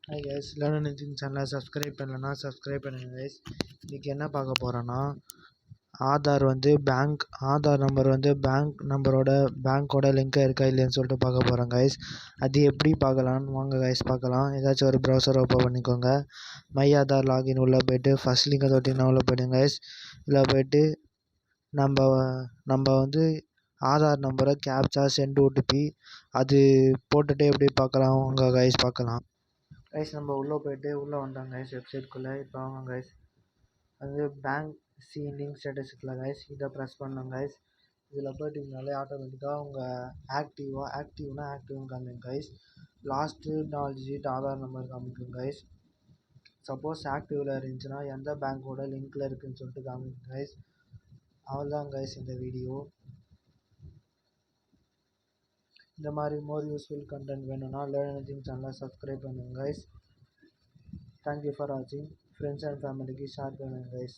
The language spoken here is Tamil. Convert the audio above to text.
ஹாய் கைஸ், லேர்ன் எனிதிங் சேனலை சப்ஸ்கிரைப் பண்ணலன்னா சப்ஸ்கிரைப் பண்ணுங்கள் கைஸ். இன்றைக்கி என்ன பார்க்க போகிறோன்னா, ஆதார் நம்பர் வந்து பேங்க்கோட லிங்காக இருக்கா இல்லைன்னு சொல்லிட்டு பார்க்க போகிறோம் கைஸ். அது எப்படி பார்க்கலான்னு வாங்க கைஸ் பார்க்கலாம். ஏதாச்சும் ஒரு ப்ரௌசர் ஓப்பன் பண்ணிக்கோங்க. மை ஆதார் லாகின் உள்ளே போய்ட்டு ஃபஸ்ட் லிங்கை தொட்டிங்கன்னா உள்ளே போய்டுங்க கைஸ். இதில் போய்ட்டு நம்ம வந்து ஆதார் நம்பரை கேப்சா சென்ட் ஓடிபி அது போட்டுட்டு எப்படி பார்க்கலாம் வாங்க கைஸ் பார்க்கலாம். கைஸ் நம்ம உள்ளே போய்ட்டு உள்ளே வந்தோம் கைஸ் வெப்சைட்குள்ளே. இப்போ வாங்க கைஸ், அது பேங்க் லிங்க் ஸ்டேட்டஸ் இருக்குல்ல கைஸ், இதை ப்ரெஸ் பண்ணோம் கைஸ். இதில் போய்ட்டிங்கனாலே ஆட்டோமேட்டிக்காக உங்கள் ஆக்டிவ்னு காமிக்கும் guys. Last 4 digit Aadhaar number காமிக்கும் கைஸ். சப்போஸ் ஆக்டிவில் இருந்துச்சுன்னா எந்த பேங்க்கோட லிங்க்கில் இருக்குதுன்னு சொல்லிட்டு காமிக்கும் கைஸ். அவ்வளோதான் கைஸ் இந்த வீடியோ. இந்த மாதிரி மோர் யூஸ்ஃபுல் கண்டென்ட் வேணும்னா லேர்ன் எனிதிங் சேனலை சப்ஸ்கிரைப் பண்ணுங்கள் கைஸ். தேங்க்யூ ஃபார் வாட்சிங். ஃப்ரெண்ட்ஸ் அண்ட் ஃபேமிலிக்கு ஷேர் பண்ணுங்கள் கைஸ்.